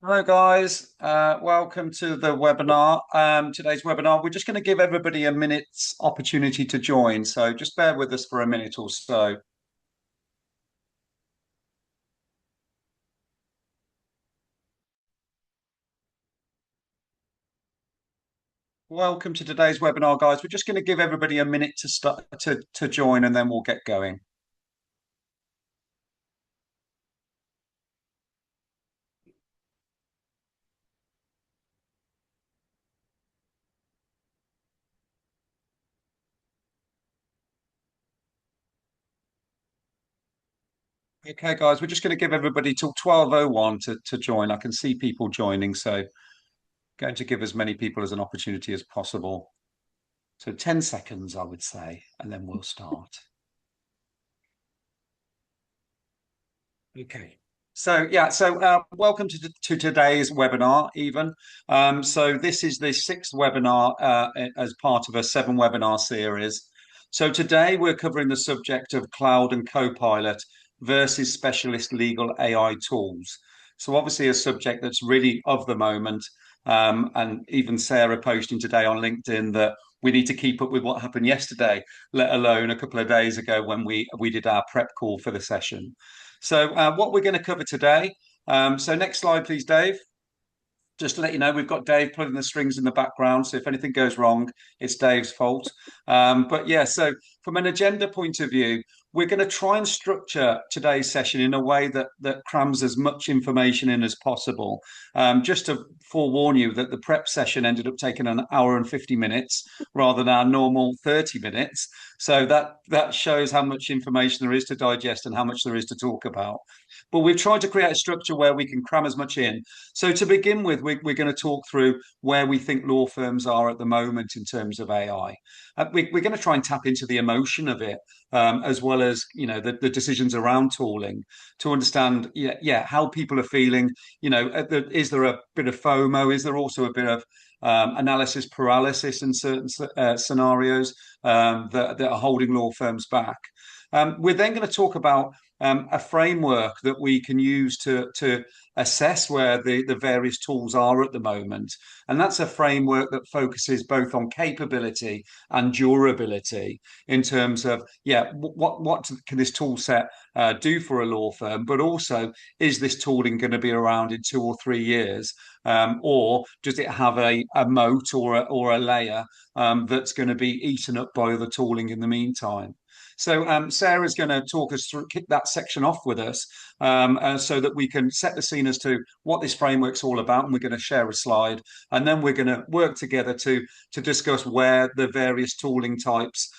Hello, guys. Welcome to the webinar. Today's webinar, we're just going to give everybody a minute's opportunity to join. So just bear with us for a minute or so. Welcome to today's webinar, guys. We're just going to give everybody a minute to start to join, and then we'll get going. Okay, guys, we're just going to give everybody till 12:01 to join. I can see people joining, so going to give as many people as an opportunity as possible. So 10 seconds, I would say, and then we'll start. Okay. So welcome to today's webinar, Even. So this is the sixth webinar as part of a seven webinar series. So today we're covering the subject of cloud and Copilot versus specialist legal AI tools. So obviously a subject that's really of the moment. And even Sarah posting today on LinkedIn that we need to keep up with what happened yesterday, let alone a couple of days ago when we did our prep call for the session. So, what we're going to cover today. So, next slide, please, Dave. Just to let you know, we've got Dave pulling the strings in the background. So, if anything goes wrong, it's Dave's fault. But yeah, so from an agenda point of view, we're going to try and structure today's session in a way that crams as much information in as possible. Just to forewarn you that the prep session ended up taking an hour and 50 minutes rather than our normal 30 minutes. So that shows how much information there is to digest and how much there is to talk about. But we've tried to create a structure where we can cram as much in. So to begin with, we're going to talk through where we think law firms are at the moment in terms of AI. We're going to try and tap into the emotion of it, as well as the decisions around tooling to understand, how people are feeling. Is there a bit of FOMO? Is there also a bit of analysis paralysis in certain scenarios that are holding law firms back? We're then going to talk about a framework that we can use to assess where the various tools are at the moment. And that's a framework that focuses both on capability and durability in terms of, what can this tool set do for a law firm, but also is this tooling going to be around in 2 or 3 years? Or does it have a moat or a layer that's going to be eaten up by the tooling in the meantime? So Sarah's going to talk us through, kick that section off with us, so that we can set the scene as to what this framework's all about, and we're going to share a slide, and then we're going to work together to discuss where the various tooling types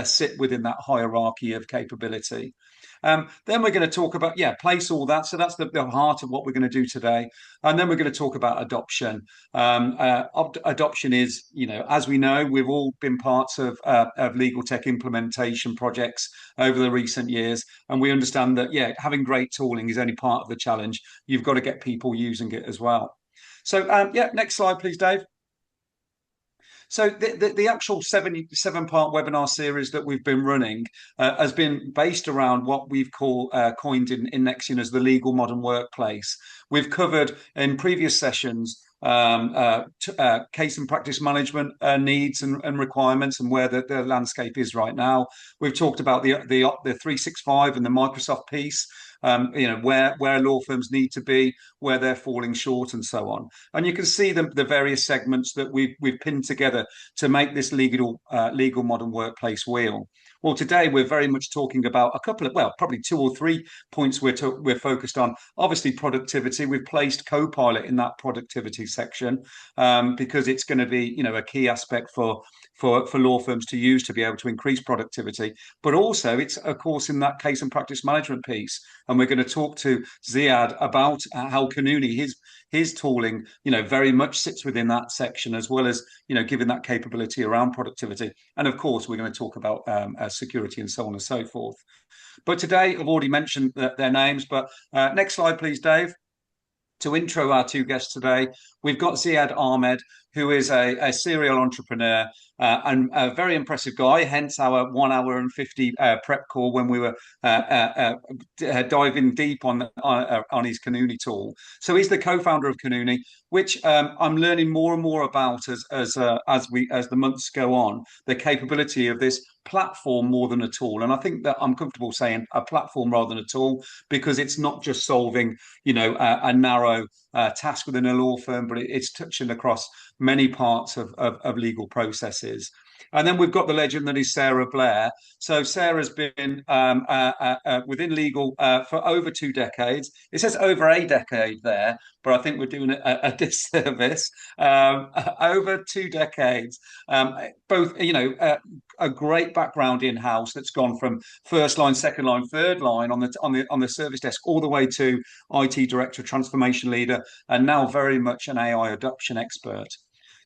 sit within that hierarchy of capability. Then we're going to talk about, place all that. So that's the heart of what we're going to do today. And then we're going to talk about adoption. Adoption is, as we know, we've all been parts of legal tech implementation projects over the recent years. And we understand that, having great tooling is only part of the challenge. You've got to get people using it as well. So, next slide, please, Dave. So the actual seven part webinar series that we've been running has been based around what we've coined in Nexion as the legal modern workplace. We've covered in previous sessions case and practice management needs and requirements and where the landscape is right now. We've talked about the 365 and the Microsoft piece. Where law firms need to be, where they're falling short, and so on. And you can see the various segments that we've pinned together to make this legal modern workplace wheel. Well, today we're very much talking about a couple of, probably two or three points we're focused on. Obviously, productivity. We've placed Copilot in that productivity section because it's going to be, a key aspect for law firms to use to be able to increase productivity. But also, it's of course in that case and practice management piece. And we're going to talk to Ziad about how Kanuni, his tooling, very much sits within that section, as well as giving that capability around productivity. And of course, we're going to talk about security and so on and so forth. But today, I've already mentioned their names. But next slide, please, Dave. To intro our two guests today, we've got Ziad Ahmed, who is a serial entrepreneur and a very impressive guy. Hence our 1 hour and 50 prep call when we were diving deep on his Kanuni tool. So he's the co-founder of Kanuni, which I'm learning more and more about as the months go on. The capability of this platform more than a tool, and I think that I'm comfortable saying a platform rather than a tool, because it's not just solving a narrow task within a law firm, but it's touching across many parts of legal processes. And then we've got the legend that is Sarah Blair. So Sarah's been within legal for over 2 decades. It says over a decade there, but I think we're doing a disservice. Over 2 decades, both, a great background in house that's gone from first line, second line, third line on the service desk, all the way to IT director, transformation leader, and now very much an AI adoption expert.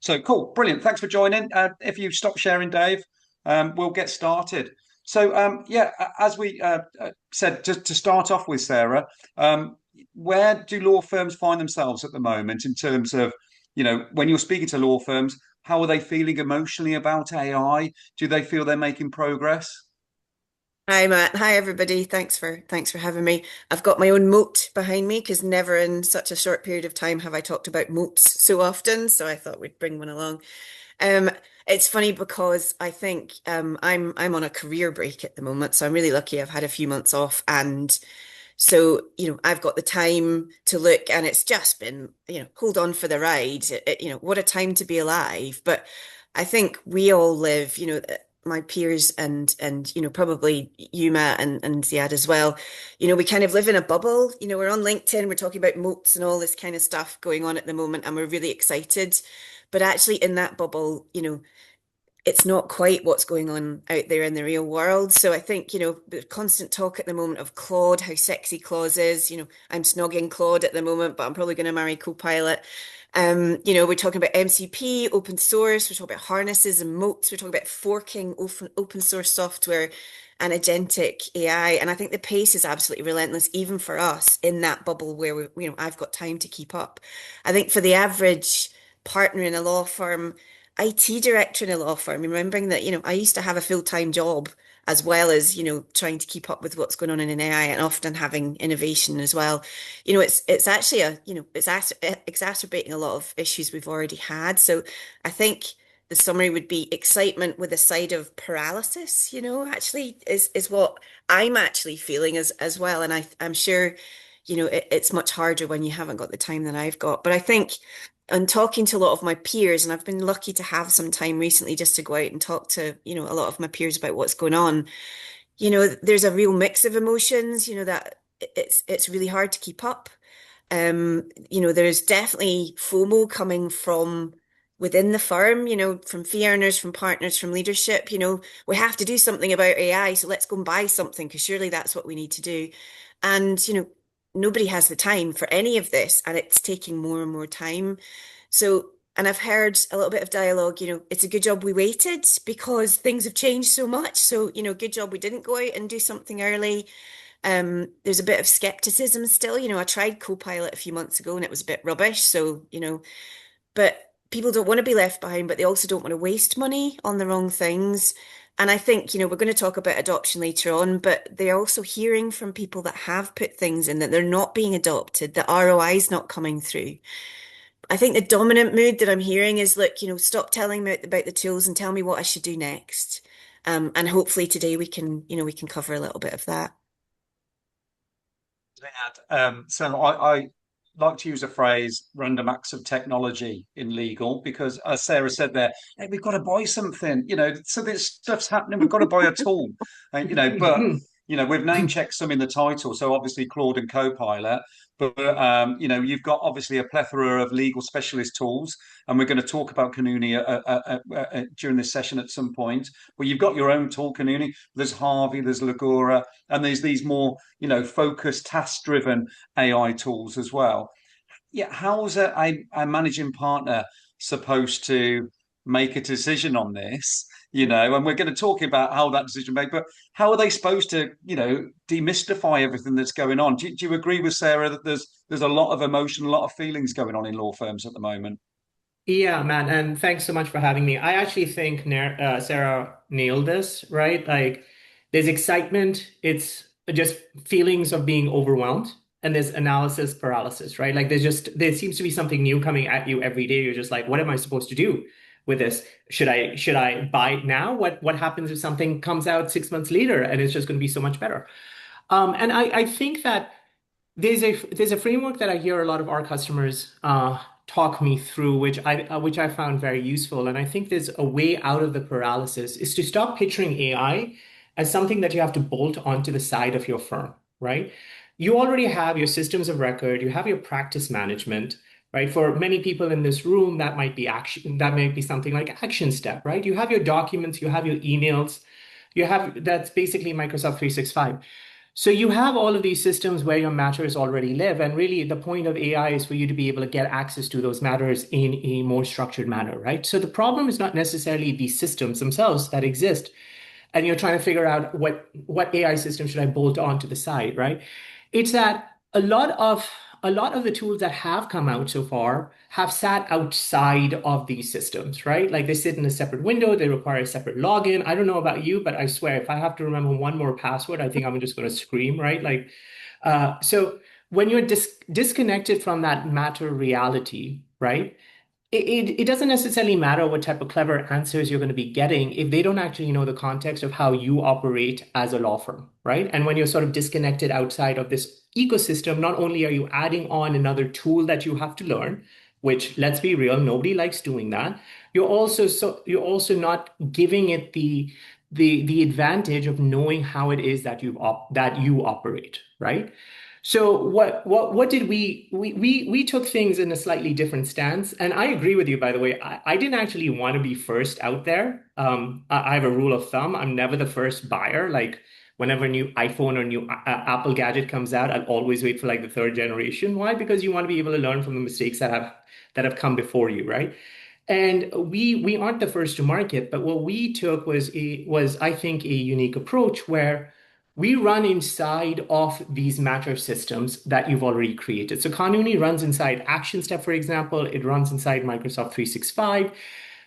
So cool, brilliant. Thanks for joining. If you stop sharing, Dave, we'll get started. So yeah, as we said, to start off with, Sarah, where do law firms find themselves at the moment in terms of, when you're speaking to law firms, how are they feeling emotionally about AI? Do they feel they're making progress? Hi Matt. Hi everybody. Thanks for having me. I've got my own moat behind me because never in such a short period of time have I talked about moats so often. So I thought we'd bring one along. Um, it's funny because I think I'm on a career break at the moment, so I'm really lucky. I've had a few months off, and so I've got the time to look, and it's just been hold on for the ride. What a time to be alive. But I think we all live, my peers and probably you Matt and Ziad as well, we kind of live in a bubble. We're on LinkedIn, we're talking about moats and all this kind of stuff going on at the moment, and we're really excited. But actually in that bubble, it's not quite what's going on out there in the real world. So I think, the constant talk at the moment of Claude, how sexy Claude is. I'm snogging Claude at the moment, but I'm probably going to marry Copilot. We're talking about MCP, open source, we're talking about harnesses and moats, we're talking about forking open source software and agentic AI. And I think the pace is absolutely relentless, even for us in that bubble where I've got time to keep up. I think for the average partner in a law firm, IT director in a law firm, remembering that, I used to have a full-time job as well as, trying to keep up with what's going on in AI and often having innovation as well. It's actually exacerbating a lot of issues we've already had. So I think the summary would be excitement with a side of paralysis, actually is what I'm actually feeling as well. And I'm sure, it's much harder when you haven't got the time that I've got. But I think and talking to a lot of my peers, and I've been lucky to have some time recently just to go out and talk to, a lot of my peers about what's going on. There's a real mix of emotions, that it's really hard to keep up. There's definitely FOMO coming from within the firm, from fee earners, from partners, from leadership. We have to do something about AI, so let's go and buy something because surely that's what we need to do. And, nobody has the time for any of this, and it's taking more and more time. So, and I've heard a little bit of dialogue, it's a good job we waited because things have changed so much. So, good job we didn't go out and do something early. There's a bit of skepticism still. I tried Copilot a few months ago and it was a bit rubbish. So, but people don't want to be left behind, but they also don't want to waste money on the wrong things. And I think, we're going to talk about adoption later on, but they're also hearing from people that have put things in that they're not being adopted, the ROI is not coming through. I think the dominant mood that I'm hearing is, look, stop telling me about the tools and tell me what I should do next. And hopefully today we can cover a little bit of that. So I like to use a phrase, random acts of technology in legal, because as Sarah said there, hey, we've got to buy something, so this stuff's happening, we've got to buy a tool, but we've name checked some in the title, so obviously Claude and Copilot, but you've got obviously a plethora of legal specialist tools, and we're going to talk about Kanuni during this session at some point. But you've got your own tool, Kanuni. There's Harvey, there's Legora, and there's these more, focused, task-driven AI tools as well. Yeah, how is a managing partner supposed to make a decision on this? And we're going to talk about how that decision made, but how are they supposed to, demystify everything that's going on? Do you agree with Sarah that there's a lot of emotion, a lot of feelings going on in law firms at the moment? Yeah, man, and thanks so much for having me. I actually think Sarah nailed this, right? Like, there's excitement, it's just feelings of being overwhelmed, and there's analysis paralysis, right? Like, there seems to be something new coming at you every day. You're just like, what am I supposed to do with this? Should I buy it now? What happens if something comes out 6 months later and it's just going to be so much better? And I think that. There's a framework that I hear a lot of our customers talk me through, which I found very useful, and I think there's a way out of the paralysis is to stop picturing AI as something that you have to bolt onto the side of your firm, right? You already have your systems of record, you have your practice management, right? For many people in this room, that might be action, that might be something like Action Step, right? You have your documents, you have your emails, you have that's basically Microsoft 365. So you have all of these systems where your matters already live, and really the point of AI is for you to be able to get access to those matters in a more structured manner, right? So the problem is not necessarily these systems themselves that exist, and you're trying to figure out what AI system should I bolt on to the side, right? It's that a lot of the tools that have come out so far have sat outside of these systems, right? Like they sit in a separate window, they require a separate login. I don't know about you, but I swear if I have to remember one more password, I think I'm just going to scream, right? Like, so when you're disconnected from that matter reality, right? It doesn't necessarily matter what type of clever answers you're going to be getting if they don't actually know the context of how you operate as a law firm, right? And when you're sort of disconnected outside of this ecosystem, not only are you adding on another tool that you have to learn, which let's be real, nobody likes doing that. You're also not giving it the advantage of knowing how it is that you operate, right? So what did we took things in a slightly different stance, and I agree with you, by the way. I didn't actually want to be first out there. I have a rule of thumb. I'm never the first buyer. Like whenever a new iPhone or new Apple gadget comes out, I'll always wait for like the third generation. Why? Because you want to be able to learn from the mistakes that have come before you, right? And we aren't the first to market, but what we took was I think a unique approach where we run inside of these matter systems that you've already created. So Kanuni runs inside Action Step, for example. It runs inside Microsoft 365.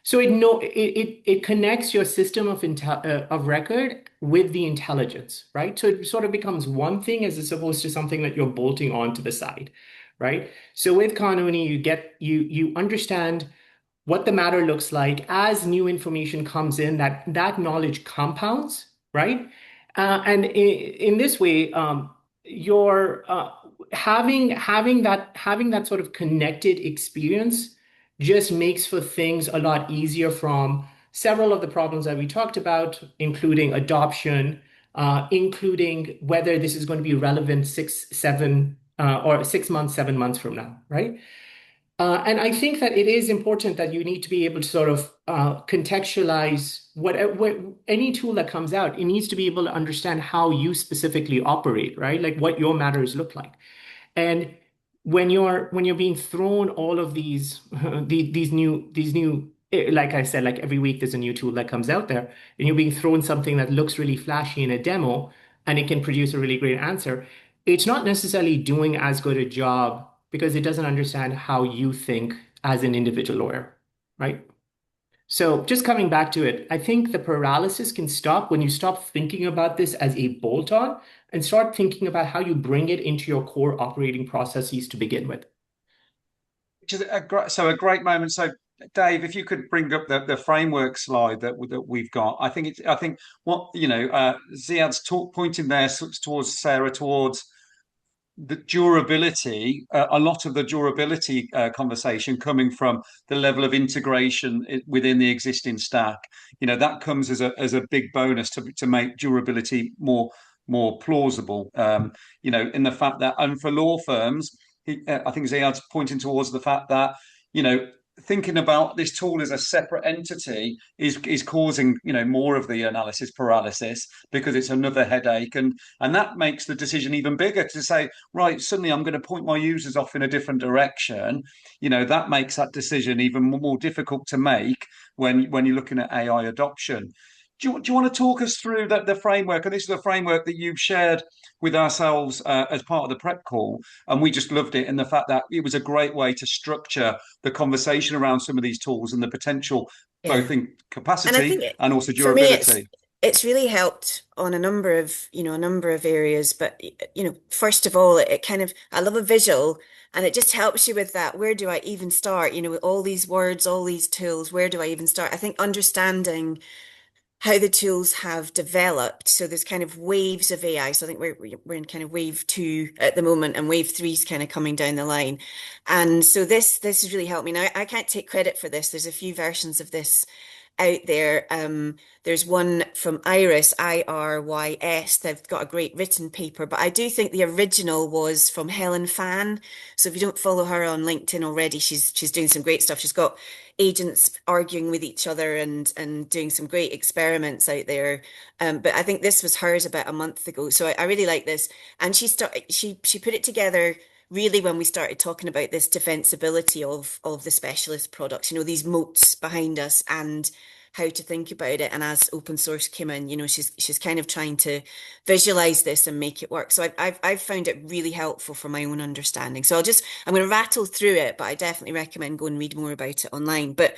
So it connects your system of record with the intelligence, right? So it sort of becomes one thing as opposed to something that you're bolting onto the side, right? So with Kanuni, you understand what the matter looks like as new information comes in, that knowledge compounds, right? And in this way, you're having that sort of connected experience just makes for things a lot easier from several of the problems that we talked about, including adoption, including whether this is going to be relevant 6 months, 7 months from now, right? And I think that it is important that you need to be able to sort of contextualize what any tool that comes out. It needs to be able to understand how you specifically operate, right? Like what your matters look like. And when you're being thrown all of these like I said, like every week there's a new tool that comes out there, and you're being thrown something that looks really flashy in a demo, and it can produce a really great answer. It's not necessarily doing as good a job because it doesn't understand how you think as an individual lawyer, right? So just coming back to it, I think the paralysis can stop when you stop thinking about this as a bolt-on and start thinking about how you bring it into your core operating processes to begin with. Which is a great moment. So, Dave, if you could bring up the framework slide that we've got, I think what Ziad's pointing there towards Sarah towards the durability, a lot of the durability conversation coming from the level of integration within the existing stack. That comes as a big bonus to make durability more plausible. In the fact that, and for law firms, I think Ziad's pointing towards the fact that you know thinking about this tool as a separate entity is causing more of the analysis paralysis because it's another headache, and that makes the decision even bigger to say, right, suddenly I'm going to point my users off in a different direction. That makes that decision even more difficult to make when you're looking at AI adoption. do you want to talk us through the framework? And this is a framework that you've shared with ourselves as part of the prep call, and we just loved it. And the fact that it was a great way to structure the conversation around some of these tools and the potential, Yeah. both in And I capacity think and also for me, it's durability. it's really helped on a number of, a number of areas. But, first of all, it kind of, I love a visual, and it just helps you with that. Where do I even start? With all these words, all these tools, where do I even start? I think understanding how the tools have developed. So there's kind of waves of AI. So I think we're in kind of wave two at the moment, and wave three is kind of coming down the line. And so this has really helped me. Now I can't take credit for this. There's a few versions of this out there. There's one from Iris, IRYS. They've got a great written paper, but I do think the original was from Helen Fan. So if you don't follow her on LinkedIn already, she's doing some great stuff. She's got agents arguing with each other and doing some great experiments out there. But I think this was hers about a month ago. So I really like this. And she put it together really when we started talking about this defensibility of the specialist products, these moats behind us and how to think about it. And as open source came in, she's kind of trying to visualize this and make it work. So I've found it really helpful for my own understanding. So I'm going to rattle through it, but I definitely recommend go and read more about it online. But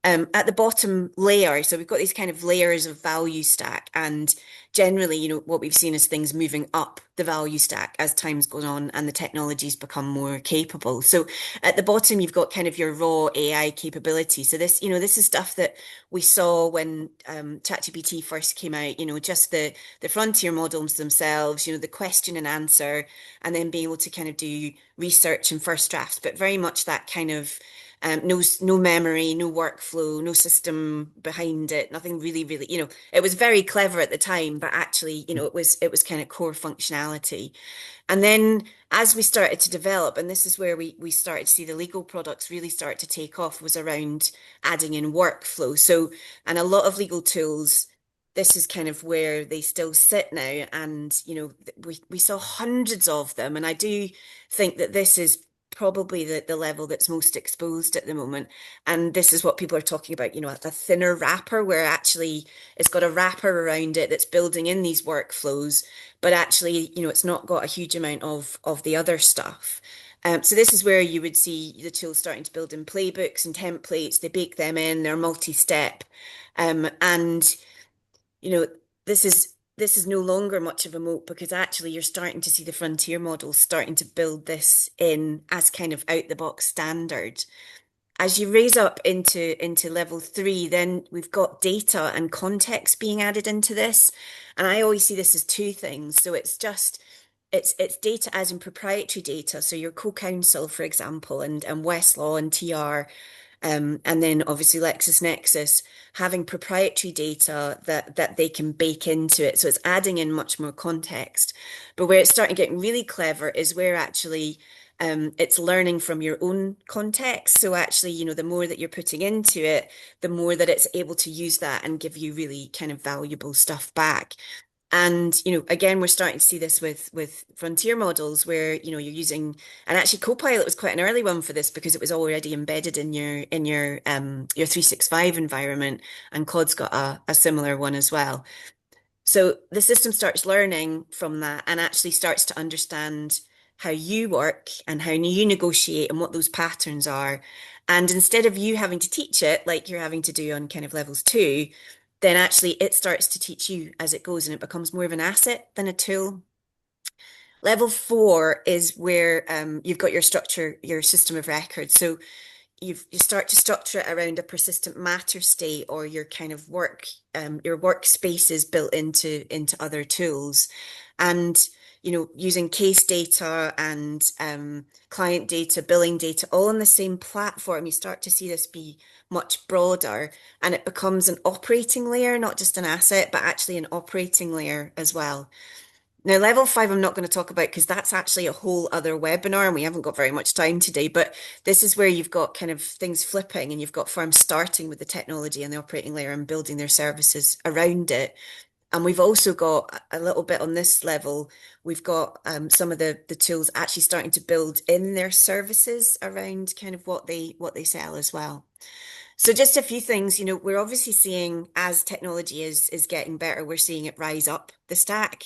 at the bottom layer, so we've got these kind of layers of value stack, and generally, what we've seen is things moving up the value stack as time's gone on and the technologies become more capable. So at the bottom, you've got kind of your raw AI capability. So this is stuff that we saw when ChatGPT first came out. Just the frontier models themselves. The question and answer, and then being able to kind of do research and first drafts, but very much that kind of no memory, no workflow, no system behind it, nothing really, really, it was very clever at the time, but actually, it was kind of core functionality. And then as we started to develop, and this is where we started to see the legal products really start to take off, was around adding in workflow. So, and a lot of legal tools, this is kind of where they still sit now. And, we saw hundreds of them. And I do think that this is probably the level that's most exposed at the moment. And this is what people are talking about, a thinner wrapper, where actually it's got a wrapper around it that's building in these workflows, but actually, it's not got a huge amount of the other stuff. So this is where you would see the tools starting to build in playbooks and templates. They bake them in, they're multi-step. And you know, this is no longer much of a moat, because actually you're starting to see the frontier models starting to build this in as kind of out the box standard. As you raise up into level three, then we've got data and context being added into this. And I always see this as two things. So it's data as in proprietary data. So your co-counsel, for example, and Westlaw and TR, and then obviously LexisNexis having proprietary data that they can bake into it. So it's adding in much more context. But where it's starting getting really clever is where actually it's learning from your own context. So actually, the more that you're putting into it, the more that it's able to use that and give you really kind of valuable stuff back. And, again, we're starting to see this with frontier models where, you're using, and actually Copilot was quite an early one for this because it was already embedded in your 365 environment, and Claude's got a similar one as well. So the system starts learning from that and actually starts to understand how you work and how you negotiate and what those patterns are. And instead of you having to teach it like you're having to do on kind of levels two, then actually it starts to teach you as it goes, and it becomes more of an asset than a tool. Level four is where you've got your structure, your system of records. So you start to structure it around a persistent matter state, or your kind of your workspaces built into other tools, and using case data and client data, billing data, all on the same platform. You start to see this be much broader, and it becomes an operating layer, not just an asset, but actually an operating layer as well. Now, level five, I'm not going to talk about because that's actually a whole other webinar and we haven't got very much time today. But this is where you've got kind of things flipping, and you've got firms starting with the technology and the operating layer and building their services around it. And we've also got a little bit on this level. We've got some of the tools actually starting to build in their services around kind of what they sell as well. So just a few things, we're obviously seeing as technology is getting better, we're seeing it rise up the stack.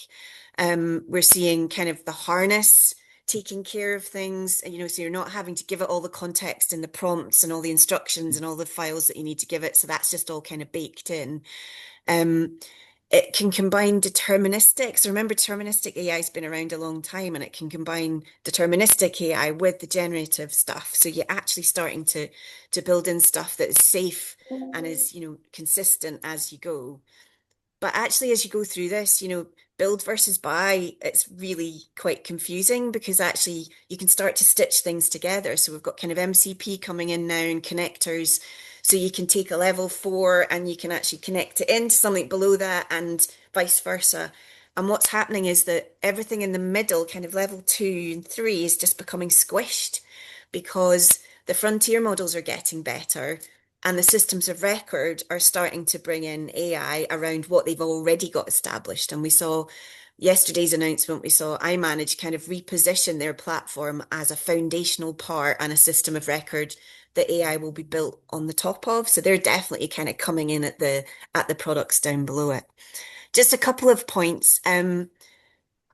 We're seeing kind of the harness taking care of things, so you're not having to give it all the context and the prompts and all the instructions and all the files that you need to give it. So that's just all kind of baked in. Um, it can combine deterministic. So remember, deterministic AI has been around a long time, and it can combine deterministic AI with the generative stuff. So you're actually starting to build in stuff that is safe and is, consistent as you go. But actually, as you go through this, build versus buy, it's really quite confusing because actually you can start to stitch things together. So we've got kind of MCP coming in now and connectors. So you can take a level 4 and you can actually connect it into something below that and vice versa. And what's happening is that everything in the middle, kind of level 2 and 3, is just becoming squished because the frontier models are getting better and the systems of record are starting to bring in AI around what they've already got established. And we saw yesterday's announcement, we saw iManage kind of reposition their platform as a foundational part and a system of record that AI will be built on the top of. So they're definitely kind of coming in at the products down below it. Just a couple of points.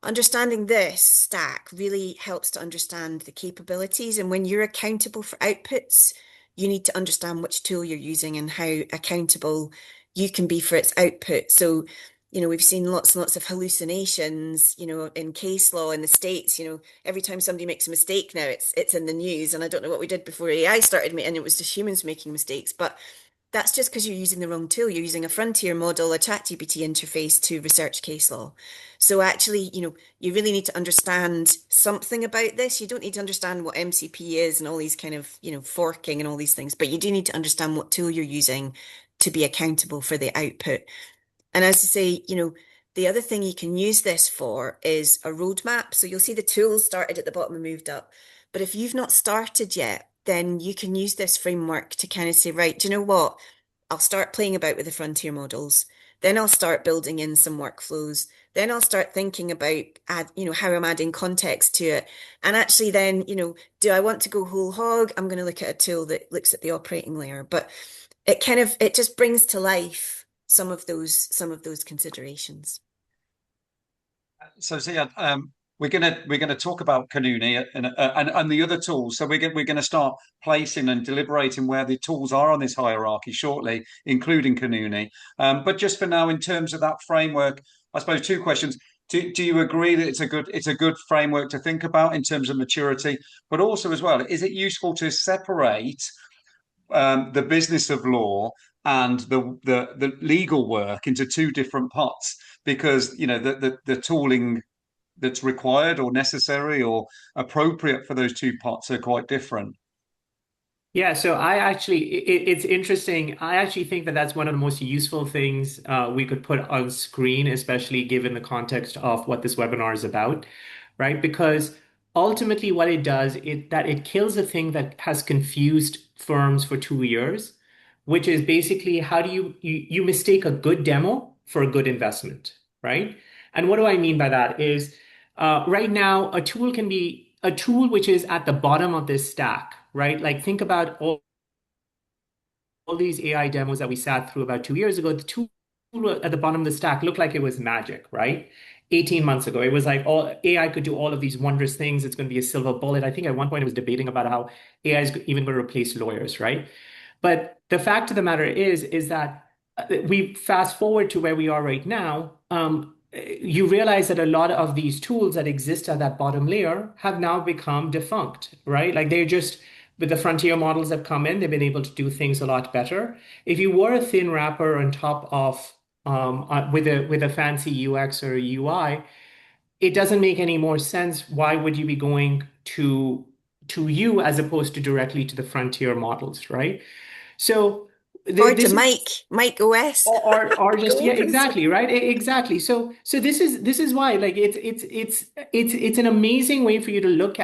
Understanding this stack really helps to understand the capabilities. And when you're accountable for outputs, you need to understand which tool you're using and how accountable you can be for its output. So, we've seen lots and lots of hallucinations, in case law in the States, every time somebody makes a mistake now, it's in the news. And I don't know what we did before AI started, and it was just humans making mistakes. But that's just because you're using the wrong tool. You're using a frontier model, a ChatGPT interface to research case law. So actually, you really need to understand something about this. You don't need to understand what MCP is and all these kind of, forking and all these things, but you do need to understand what tool you're using to be accountable for the output. And as I say, the other thing you can use this for is a roadmap. So you'll see the tools started at the bottom and moved up. But if you've not started yet, then you can use this framework to kind of say, right, do you know what? I'll start playing about with the frontier models. Then I'll start building in some workflows. Then I'll start thinking about how I'm adding context to it. And actually then, do I want to go whole hog? I'm going to look at a tool that looks at the operating layer. But it just brings to life some of those considerations. So, Zia, we're gonna talk about Kanuni and the other tools. So we're gonna start placing and deliberating where the tools are on this hierarchy shortly, including Kanuni. But just for now, in terms of that framework, I suppose two questions. Do you agree that it's a good framework to think about in terms of maturity, but also as well, is it useful to separate the business of law and the legal work into two different pots because the tooling that's required or necessary or appropriate for those two pots are quite different. Yeah, so it's interesting. I actually think that that's one of the most useful things we could put on screen, especially given the context of what this webinar is about, right? Because ultimately what it does, it kills a thing that has confused firms for 2 years, which is basically how do you mistake a good demo for a good investment, right? And what do I mean by that is right now, a tool can be a tool which is at the bottom of this stack, right? Like think about all these AI demos that we sat through about 2 years ago. The tool at the bottom of the stack looked like it was magic, right? 18 months ago, it was like all AI could do all of these wondrous things. It's going to be a silver bullet. I think at one point it was debating about how AI is even going to replace lawyers, right? But the fact of the matter is that we fast forward to where we are right now. You realize that a lot of these tools that exist at that bottom layer have now become defunct, right? Like they're just with the frontier models that come in, they've been able to do things a lot better. If you were a thin wrapper on top of with a fancy UX or UI, it doesn't make any more sense. Why would you be going to you as opposed to directly to the frontier models, right? So Or to this is Mike OS. or Go just yeah, open source. exactly, right. Exactly. So this is why like it's an amazing way for you to look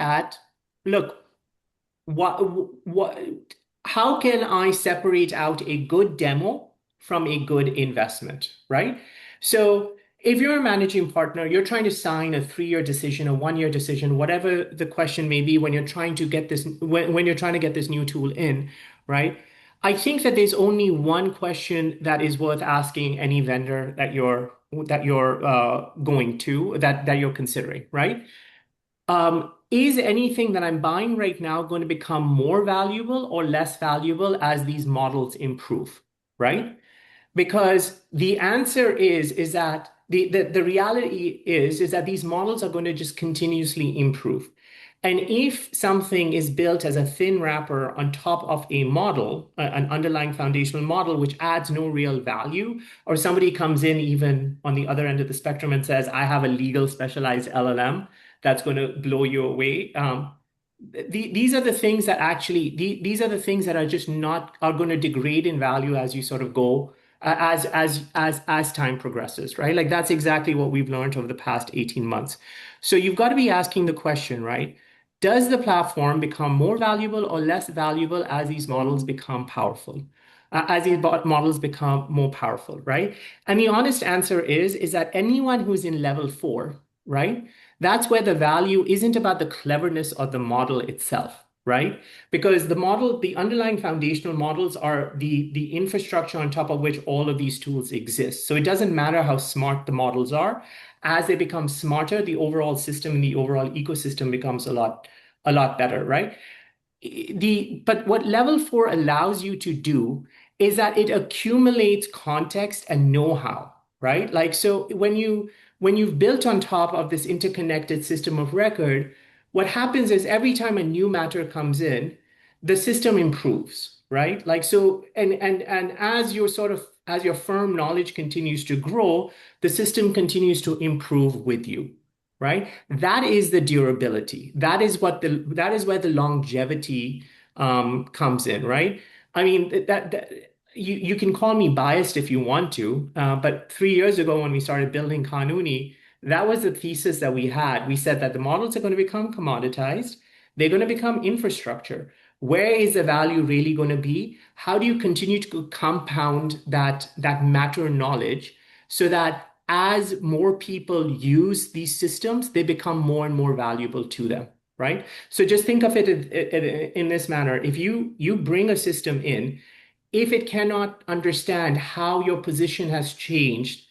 what how can I separate out a good demo from a good investment, right? So if you're a managing partner, you're trying to sign a 3-year decision, a 1-year decision, whatever the question may be when you're trying to get this when you're trying to get this new tool in, right? I think that there's only one question that is worth asking any vendor that you're going to that you're considering, right? Is anything that I'm buying right now going to become more valuable or less valuable as these models improve, right? Because the answer is that the reality is that these models are going to just continuously improve. And if something is built as a thin wrapper on top of a model, an underlying foundational model, which adds no real value, or somebody comes in even on the other end of the spectrum and says, I have a legal specialized LLM that's going to blow you away. These are the things that actually these are the things that are just not are going to degrade in value as you sort of go as time progresses, right? Like that's exactly what we've learned over the past 18 months. So you've got to be asking the question, right? Does the platform become more valuable or less valuable as these models become powerful? As these models become more powerful, right? And the honest answer is that anyone who's in level 4, right? That's where the value isn't about the cleverness of the model itself, right? Because the model, the underlying foundational models are the infrastructure on top of which all of these tools exist. So it doesn't matter how smart the models are. As they become smarter, the overall system and the overall ecosystem becomes a lot better, right? But what level 4 allows you to do is that it accumulates context and know-how, right? Like so when you've built on top of this interconnected system of record, what happens is every time a new matter comes in, the system improves, right? Like so and as your firm knowledge continues to grow, the system continues to improve with you, right? That is the durability. That is where the longevity comes in, right? I mean that you can call me biased if you want to, but 3 years ago when we started building Kanuni, that was the thesis that we had. We said that the models are going to become commoditized. They're going to become infrastructure. Where is the value really going to be? How do you continue to compound that matter knowledge so that as more people use these systems, they become more and more valuable to them, right? So just think of it in this manner. If you bring a system in, if it cannot understand how your position has changed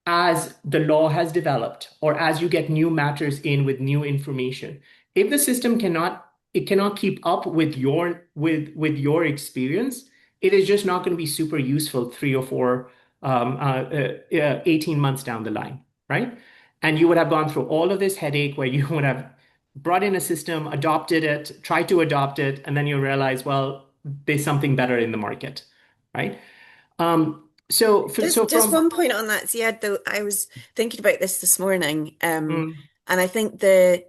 as the law has developed or as you get new matters in with new information, if the system cannot keep up with your experience, it is just not going to be super useful 3 or 4 18 months down the line, right? And you would have gone through all of this headache where you would have brought in a system, adopted it, tried to adopt it, and then you realize, well, there's something better in the market, right? So Just from one point on that, Ziad, though, I was thinking about this morning, mm, and I think the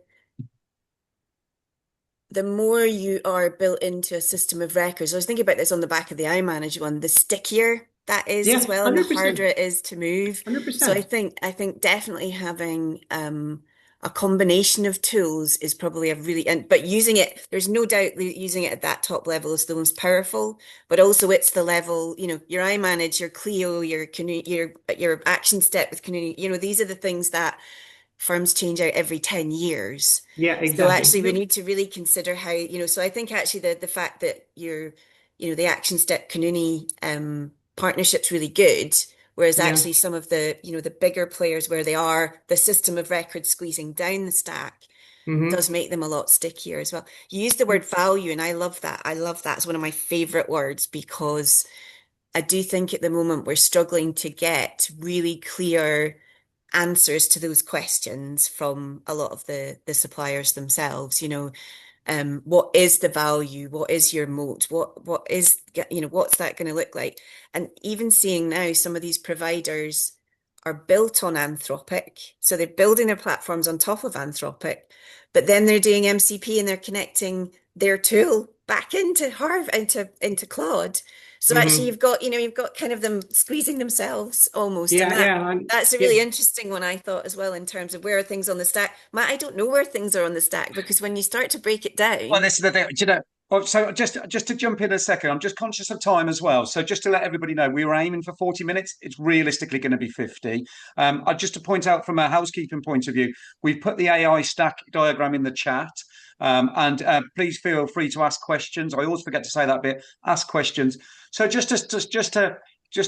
more you are built into a system of records, I was thinking about this on the back of the iManage one, the stickier that is yeah, as well, and the harder 100%, it is to move. So 100%. I think definitely having a combination of tools is probably a really but using it, there's no doubt that using it at that top level is the most powerful, but also it's the level, your iManage, your Clio, your action step with Canary, these are the things that firms change out every 10 years. Yeah, So exactly. actually we No, need to really consider how, so I think actually the fact that the Action Step Kanuni partnership's really good, whereas yeah. actually some of the bigger players where they are the system of record squeezing down the stack does Hmm. make them a lot stickier as well. You use the word value, and I love that. I love that. It's one of my favorite words because I do think at the moment we're struggling to get really clear answers to those questions from a lot of the suppliers themselves. What is the value? What is your moat? What is, what's that going to look like? And even seeing now some of these providers are built on Anthropic, so they're building their platforms on top of Anthropic, but then they're doing MCP and they're connecting their tool back into Harv into Claude. So actually Hmm. you've got kind of them squeezing themselves almost, and Yeah, that yeah, that's a yeah. really interesting one I thought as well in terms of where are things on the stack. Matt, I don't know where things are on the stack because when you start to break it Well, down, this is the thing. Do you know? Oh, so just to jump in a second, I'm just conscious of time as well. So just to let everybody know, we were aiming for 40 minutes. It's realistically going to be 50. Just to point out from a housekeeping point of view, we've put the AI stack diagram in the chat. And please feel free to ask questions. I always forget to say that bit. Ask questions. So just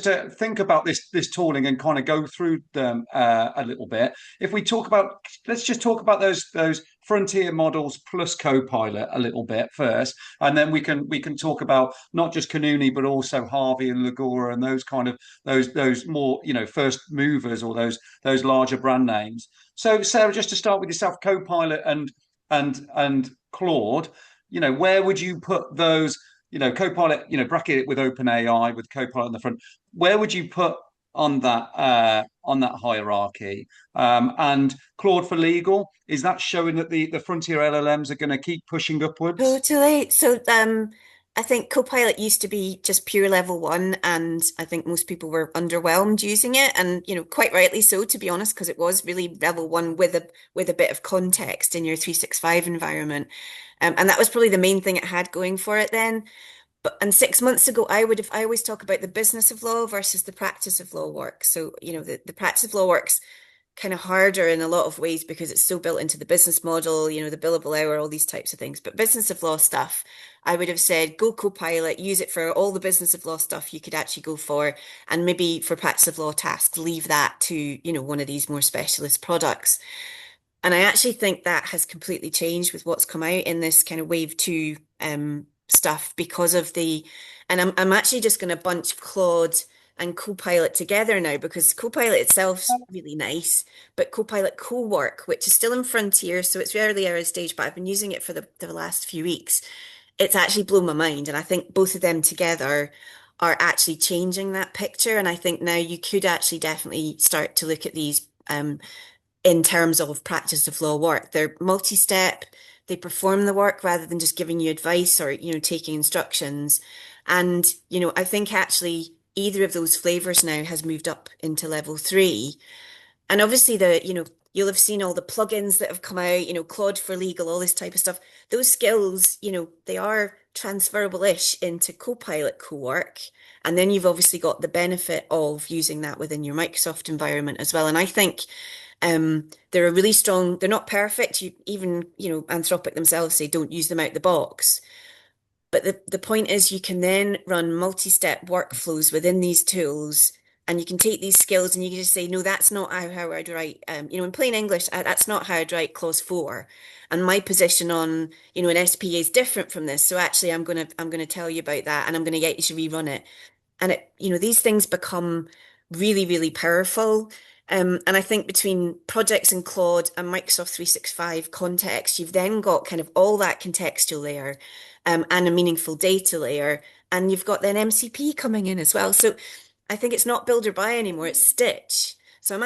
to think about this tooling and kind of go through them a little bit. If we talk about, let's just talk about those frontier models plus Copilot a little bit first, and then we can talk about not just Kanuni but also Harvey and Legora and those kind of those more first movers or those larger brand names. So Sarah, just to start with yourself, Copilot and Claude, where would you put those? Copilot, bracket it with OpenAI with Copilot in the front. Where would you put on that hierarchy? And Claude for legal, is that showing that the frontier LLMs are going to keep pushing upwards? Totally. So, I think Copilot used to be just pure level one, and I think most people were underwhelmed using it, and quite rightly so, to be honest, because it was really level one with a bit of context in your 365 environment, and that was probably the main thing it had going for it then. And 6 months ago, I always talk about the business of law versus the practice of law work. So, the practice of law works kind of harder in a lot of ways because it's so built into the business model, the billable hour, all these types of things. But business of law stuff, I would have said go Copilot, use it for all the business of law stuff you could actually go for, and maybe for practice of law tasks, leave that to, one of these more specialist products. And I actually think that has completely changed with what's come out in this kind of wave two stuff because of and I'm actually just going to bunch Claude and Copilot together now because Copilot itself's really nice, but Copilot Co-work, which is still in Frontier, so it's very early stage, but I've been using it for the last few weeks. It's actually blown my mind, and I think both of them together are actually changing that picture. And I think now you could actually definitely start to look at these in terms of practice of law work. They're multi-step, they perform the work rather than just giving you advice or, taking instructions. And, I think actually either of those flavors now has moved up into level three. And obviously you'll have seen all the plugins that have come out, Claude for legal, all this type of stuff. Those skills, they are transferable-ish into Copilot Co-work. And then you've obviously got the benefit of using that within your Microsoft environment as well. And I think they're a really strong, they're not perfect. Even Anthropic themselves say don't use them out the box. But the point is you can then run multi-step workflows within these tools, and you can take these skills and you can just say, no, that's not how I'd write, in plain English, that's not how I'd write clause 4. And my position on, an SPA is different from this. So actually I'm gonna tell you about that, and I'm gonna get you to rerun it. And these things become really, really powerful. And I think between projects in Claude and Microsoft 365 context, you've then got kind of all that contextual layer, and a meaningful data layer, and you've got then MCP coming in as well. So I think it's not build or buy anymore; it's stitch. So I'm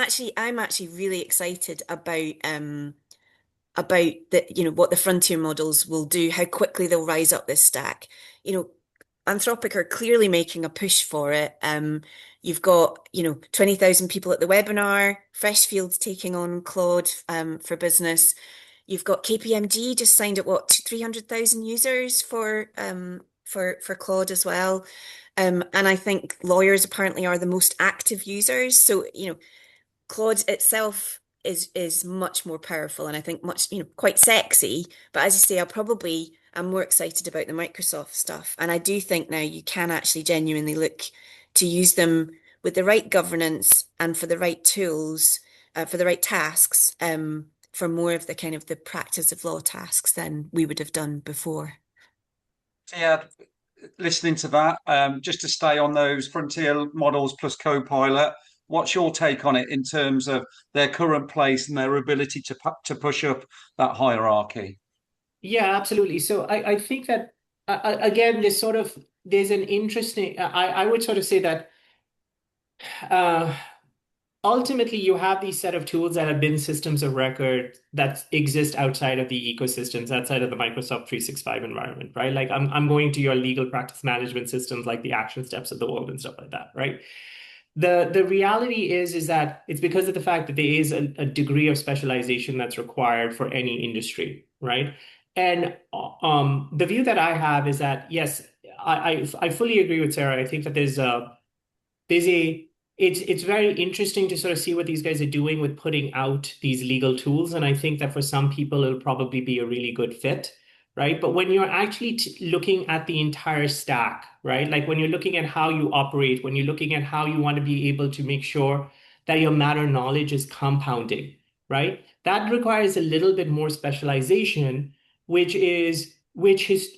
actually really excited about what the frontier models will do, how quickly they'll rise up this stack. Anthropic are clearly making a push for it. You've got, 20,000 people at the webinar, Freshfields taking on Claude for business. You've got KPMG just signed up, 300,000 users for Claude as well. And I think lawyers apparently are the most active users. So, Claude itself is much more powerful and I think much, quite sexy. But as you say, I'm more excited about the Microsoft stuff. And I do think now you can actually genuinely look to use them with the right governance and for the right tools, for the right tasks, for more of the kind of the practice of law tasks than we would have done before. Yeah, listening to that, just to stay on those frontier models plus Copilot, what's your take on it in terms of their current place and their ability to push up that hierarchy? Yeah, absolutely. So I think that again, there's an interesting. I would sort of say that uh, ultimately you have these set of tools that have been systems of record that exist outside of the ecosystems, outside of the Microsoft 365 environment, right? Like I'm going to your legal practice management systems like the Action Steps of the world and stuff like that, right? The reality is that it's because of the fact that there is a degree of specialization that's required for any industry, right? And the view that I have is that yes, I fully agree with Sarah. I think that it's very interesting to sort of see what these guys are doing with putting out these legal tools, and I think that for some people it'll probably be a really good fit. right? But when you're actually looking at the entire stack, right? Like when you're looking at how you operate, when you're looking at how you want to be able to make sure that your matter knowledge is compounding, right? That requires a little bit more specialization, which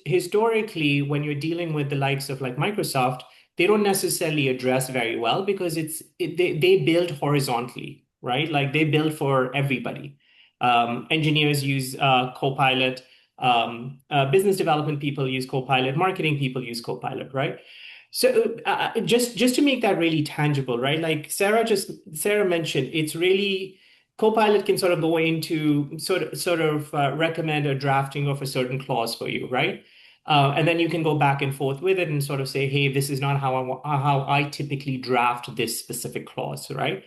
historically, when you're dealing with the likes of like Microsoft, they don't necessarily address very well because they build horizontally, right? Like they build for everybody. Engineers use Copilot, business development people use Copilot, marketing people use Copilot, right? So just to make that really tangible, right? Like Sarah mentioned, it's really Copilot can sort of go into sort of recommend a drafting of a certain clause for you, right? And then you can go back and forth with it and sort of say, hey, this is not how I typically draft this specific clause, right?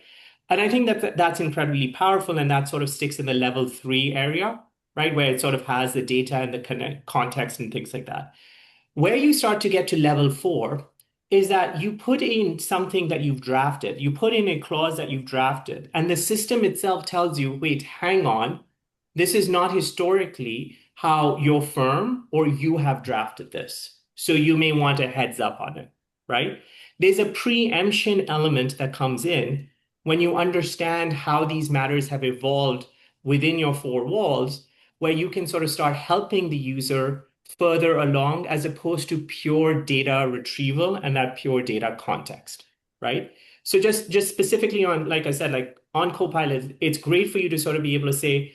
And I think that that's incredibly powerful, and that sort of sticks in the level 3 area, right, where it sort of has the data and the context and things like that. Where you start to get to level 4 is that you put in something that you've drafted, you put in a clause that you've drafted, and the system itself tells you, wait, hang on, this is not historically how your firm or you have drafted this. So you may want a heads up on it, right? There's a preemption element that comes in when you understand how these matters have evolved within your 4 walls, where you can sort of start helping the user further along as opposed to pure data retrieval and that pure data context, right? So just specifically on, like I said, like on Copilot, it's great for you to sort of be able to say,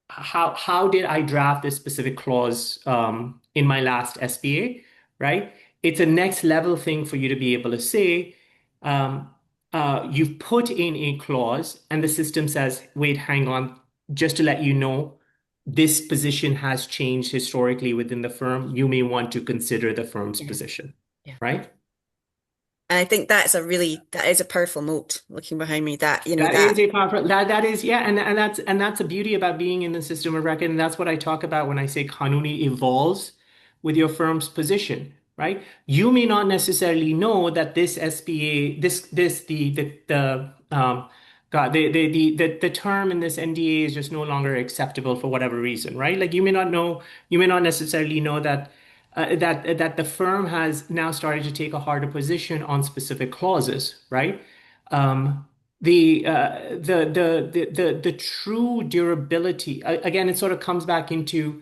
how did I draft this specific clause in my last SPA, right? It's a next level thing for you to be able to say, um, you've put in a clause and the system says, wait, hang on, just to let you know, this position has changed historically within the firm. You may want to consider the firm's Yeah. position, Yeah. right? And I think that is a powerful moat looking behind me that, That that, is a powerful that is yeah, and that's the beauty about being in the system of record, and that's what I talk about when I say Kanuni evolves with your firm's position, right? You may not necessarily know that this SPA, this the God, the term in this NDA is just no longer acceptable for whatever reason, right? Like you may not necessarily know that that the firm has now started to take a harder position on specific clauses, right? Um, the true durability again, it sort of comes back into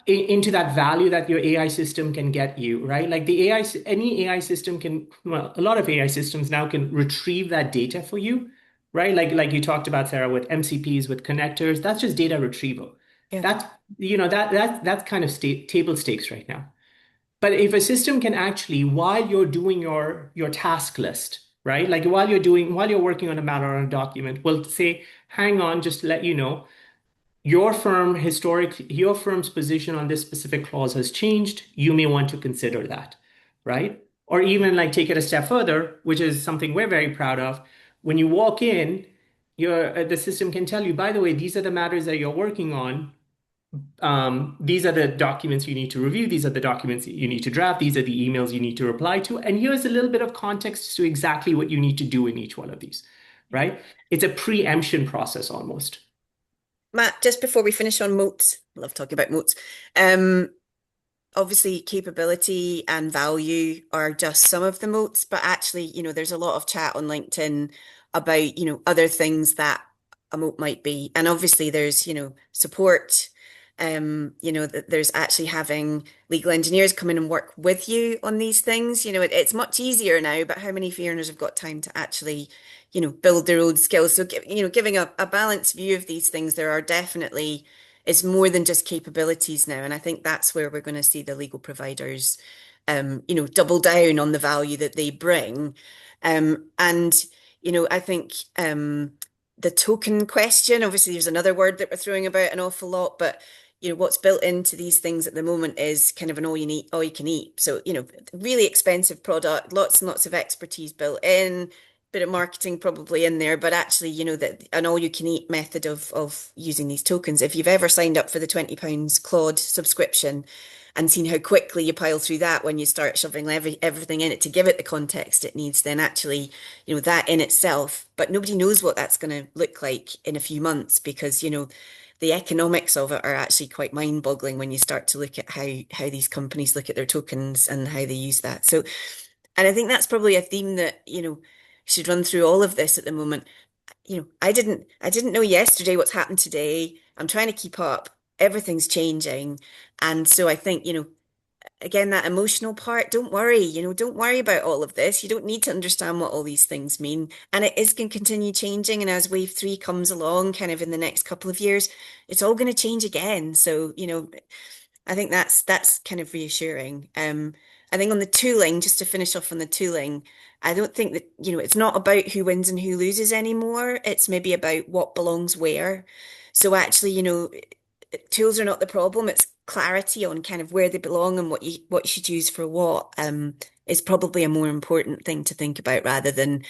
that value that your AI system can get you, right? Like any AI system can, well, a lot of AI systems now can retrieve that data for you, right? Like you talked about, Sarah, with MCPs, with connectors, that's just data retrieval. yeah, That's, that's kind of table stakes right now. But if a system can actually, while you're doing your task list, right? Like while you're working on a matter or a document, will say, hang on, just to let you know, your firm's position on this specific clause has changed. You may want to consider that, right? Or even like take it a step further, which is something we're very proud of. When you walk in, the system can tell you, by the way, these are the matters that you're working on. These are the documents you need to review. These are the documents you need to draft. These are the emails you need to reply to. And here's a little bit of context to exactly what you need to do in each one of these, right? It's a preemption process almost. Matt, just before we finish on moats, I love talking about moats. Um, Obviously capability and value are just some of the moats, but actually, there's a lot of chat on LinkedIn about, other things that a moat might be. And obviously there's, support. There's actually having legal engineers come in and work with you on these things. It's much easier now, but how many fee earners have got time to actually, build their own skills? So, giving a balanced view of these things, there are definitely it's more than just capabilities now. And I think that's where we're going to see the legal providers, double down on the value that they bring. And, I think the token question, obviously there's another word that we're throwing about an awful lot, but what's built into these things at the moment is kind of an all you can eat. So, really expensive product, lots and lots of expertise built in, bit of marketing probably in there, but actually, that an all you can eat method of using these tokens. If you've ever signed up for the £20 Claude subscription and seen how quickly you pile through that when you start shoving everything in it to give it the context it needs, then actually, that in itself, but nobody knows what that's going to look like in a few months because, the economics of it are actually quite mind-boggling when you start to look at how these companies look at their tokens and how they use that. So, and I think that's probably a theme that, should run through all of this at the moment. I didn't know yesterday what's happened today. I'm trying to keep up. Everything's changing. And so I think, again, that emotional part, don't worry, don't worry about all of this. You don't need to understand what all these things mean. And it is going to continue changing. And as wave three comes along, kind of in the next couple of years, it's all going to change again. So, I think that's kind of reassuring. I think on the tooling, just to finish off on the tooling, I don't think that, it's not about who wins and who loses anymore. It's maybe about what belongs where. So actually, tools are not the problem. It's clarity on kind of where they belong and what you should use for what, is probably a more important thing to think about rather than,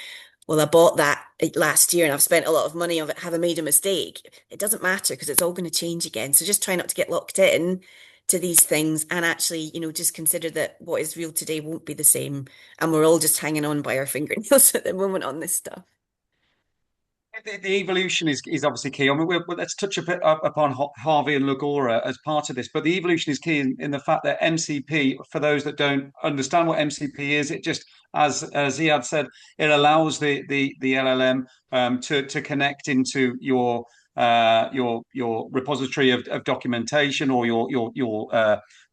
well, I bought that last year and I've spent a lot of money on it. Have I made a mistake? It doesn't matter because it's all going to change again. So just try not to get locked in to these things and actually, just consider that what is real today won't be the same. And we're all just hanging on by our fingernails at the moment on this stuff. The evolution is obviously key. I mean, let's touch a bit upon Harvey and Lagora as part of this, but the evolution is key in the fact that MCP, for those that don't understand what MCP is, it just, as Ziad said, it allows the LLM to connect into your repository of documentation or your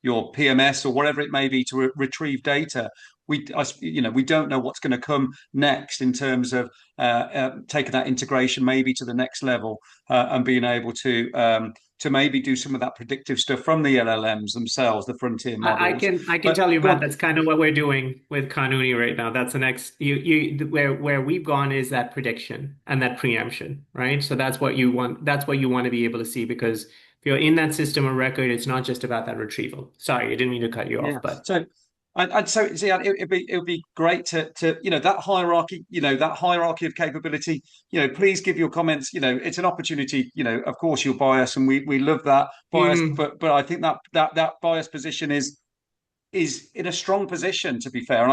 PMS or whatever it may be to retrieve data. We don't know what's going to come next in terms of taking that integration maybe to the next level and being able to maybe do some of that predictive stuff from the LLMs themselves, the frontier models. I can But tell you, go Matt, on. that's kind of what we're doing with Kanuni right now. That's the next where we've gone is that prediction and that preemption, right? So that's what you want. That's what you want to be able to see because if you're in that system of record, it's not just about that retrieval. Sorry, I didn't mean to cut you Yeah. off, but So and so see, it would be great to that hierarchy, that hierarchy of capability. Please give your comments. It's an opportunity. Of course, you're biased, and we love that bias. mm, But I think that biased position is in a strong position, to be fair, and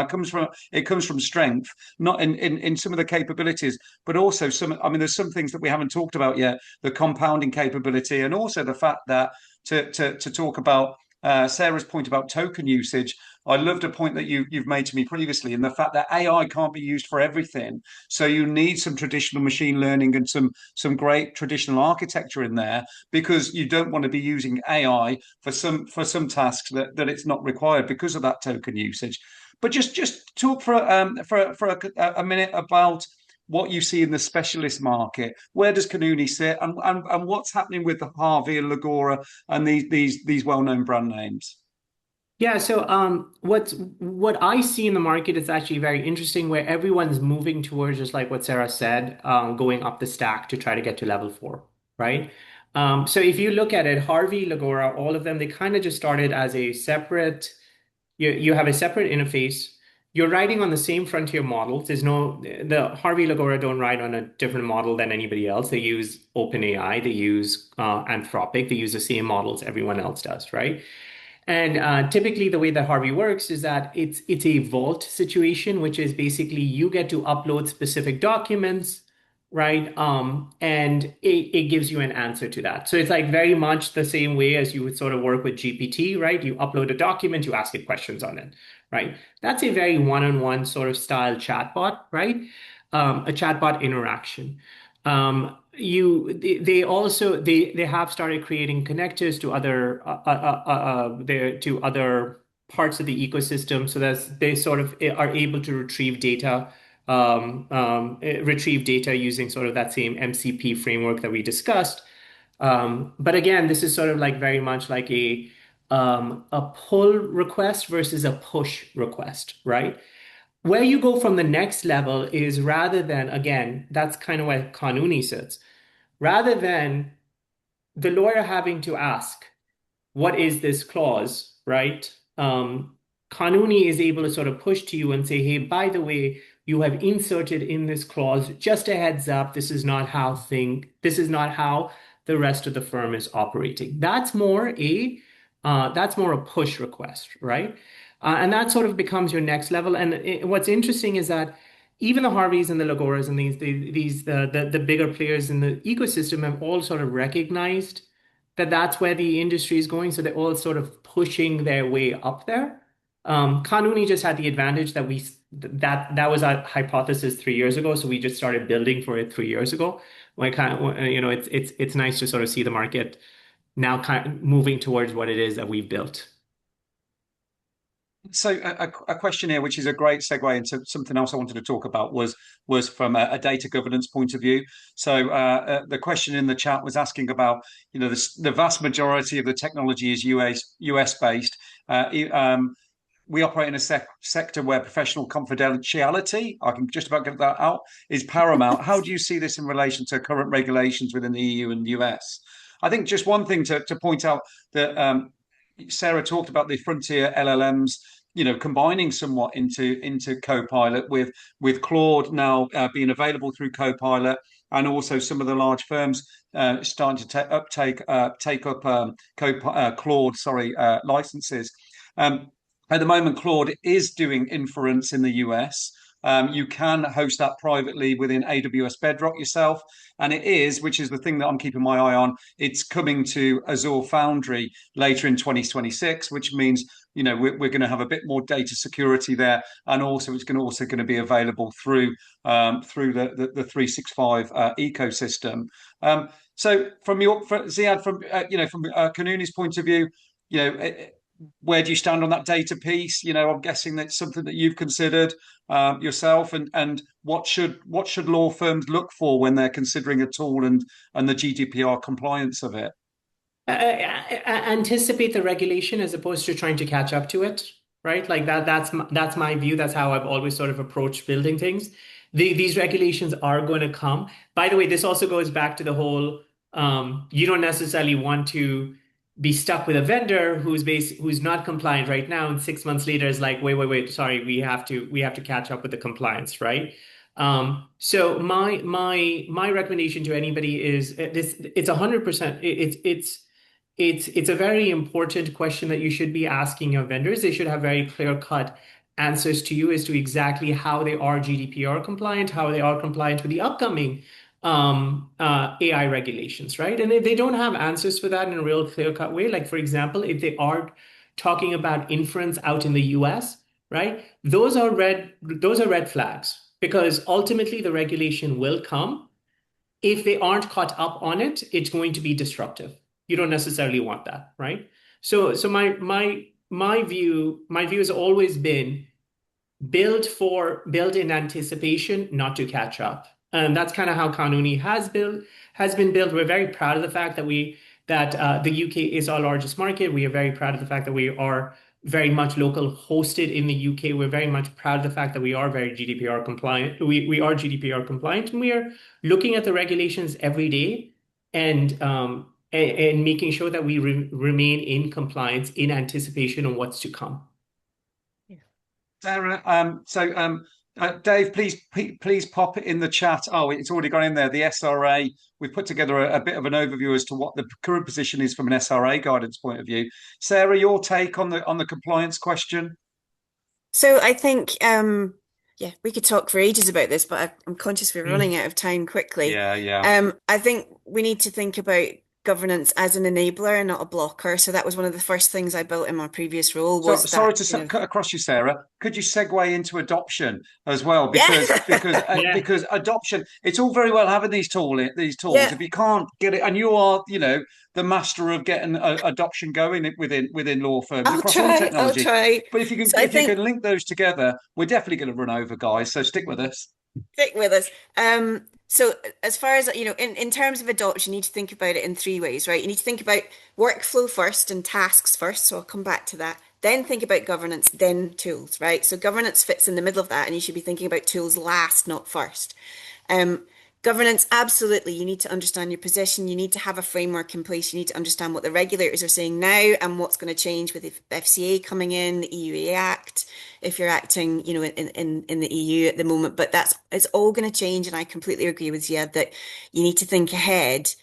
it comes from strength, not in some of the capabilities, but also some. I mean, there's some things that we haven't talked about yet: the compounding capability, and also the fact that to talk about Sarah's point about token usage. I loved a point that you've made to me previously, in the fact that AI can't be used for everything. So you need some traditional machine learning and some great traditional architecture in there, because you don't want to be using AI for some tasks that it's not required because of that token usage. But just talk for a minute about what you see in the specialist market. Where does Kanuni sit, and what's happening with the Harvey and Lagora and these well-known brand names? yeah. So what I see in the market is actually very interesting, where everyone's moving towards just like what Sarah said, going up the stack to try to get to level four, right? So if you look at it, Harvey, Lagora, all of them, they kind of just started as a separate. You have a separate interface. You're riding on the same frontier models. The Harvey Lagora don't ride on a different model than anybody else. They use OpenAI, they use Anthropic, they use the same models everyone else does, right? And typically, the way that Harvey works is that it's a vault situation, which is basically you get to upload specific documents, right? And it gives you an answer to that. So it's like very much the same way as you would sort of work with GPT, right? You upload a document, you ask it questions on it, right? That's a very one-on-one sort of style chatbot, right? A chatbot interaction. They also they have started creating connectors to other parts of the ecosystem, so that they sort of are able to retrieve data using sort of that same MCP framework that we discussed. But again, this is sort of like very much like a pull request versus a push request, right? Where you go from the next level is, rather than, again, that's kind of where Kanuni sits. Rather than the lawyer having to ask, what is this clause, right? Kanuni is able to sort of push to you and say, hey, by the way, you have inserted in this clause, just a heads up, this is not how the rest of the firm is operating. That's more a push request, right? And that sort of becomes your next level. And what's interesting is that even the Harveys and the Lagoras and the bigger players in the ecosystem have all sort of recognized that that's where the industry is going. So they're all sort of pushing their way up there. Kanuni just had the advantage that that was our hypothesis 3 years ago. So we just started building for it 3 years ago. Like it's nice to sort of see the market now kind of moving towards what it is that we've built. So a question here, which is a great segue into something else I wanted to talk about, was from a data governance point of view. So the question in the chat was asking about, the vast majority of the technology is US based. We operate in a sector where professional confidentiality, I can just about get that out, is paramount. How do you see this in relation to current regulations within the EU and US? I think just one thing to point out that Sarah talked about the frontier LLMs, combining somewhat into Copilot with Claude now being available through Copilot, and also some of the large firms starting to take up Claude, licenses. At the moment, Claude is doing inference in the US. You can host that privately within AWS Bedrock yourself. And it is, which is the thing that I'm keeping my eye on, it's coming to Azure Foundry later in 2026, which means, we're going to have a bit more data security there. And also it's also going to be available through the 365 ecosystem. So from Ziad, from Kanuni's point of view, where do you stand on that data piece? I'm guessing that's something that you've considered yourself, and what should law firms look for when they're considering a tool and the GDPR compliance of it? Anticipate the regulation as opposed to trying to catch up to it, right? Like that's my view. That's how I've always sort of approached building things. These regulations are going to come. By the way, this also goes back to the whole you don't necessarily want to be stuck with a vendor who's not compliant right now, and 6 months later is like, wait, sorry, we have to catch up with the compliance, right? So my recommendation to anybody is this: it's 100%. It's a very important question that you should be asking your vendors. They should have very clear-cut answers to you as to exactly how they are GDPR compliant, how they are compliant with the upcoming AI regulations, right? And if they don't have answers for that in a real clear-cut way, like for example, if they are talking about inference out in the US, right? Those are red flags, because ultimately the regulation will come. If they aren't caught up on it, it's going to be disruptive. You don't necessarily want that, right? So my view has always been build in anticipation, not to catch up. And that's kind of how Kanuni has been built. We're very proud of the fact that the UK is our largest market. We are very proud of the fact that we are very much local hosted in the UK. We're very much proud of the fact that we are very GDPR compliant. We are GDPR compliant, and we are looking at the regulations every day and making sure that we remain in compliance in anticipation of what's to come. Sarah, Dave, please pop it in the chat. Oh, it's already gone in there. The SRA. We've put together a bit of an overview as to what the current position is from an SRA guidance point of view. Sarah, your take on the compliance question? So I think, yeah, we could talk for ages about this, but I'm conscious we're running out of time quickly. Yeah. I think we need to think about governance as an enabler and not a blocker. So that was one of the first things I built in my previous role. Sorry to cut across you, Sarah. Could you segue into adoption as well? Because adoption, it's all very well having these tools. Yeah. If you can't get it, and you are, the master of getting adoption going within law firms across all technology. I'll try. But if you can link those together, we're definitely going to run over, guys. So stick with us. Stick with us. So as far as, in terms of adoption, you need to think about it in three ways, right? You need to think about workflow first and tasks first. So I'll come back to that. Then think about governance, then tools, right? So governance fits in the middle of that, and you should be thinking about tools last, not first. Governance, absolutely. You need to understand your position. You need to have a framework in place. You need to understand what the regulators are saying now and what's going to change with the FCA coming in, the EU Act, if you're acting, in the EU at the moment. But it's all going to change. And I completely agree with Ziad that you need to think ahead,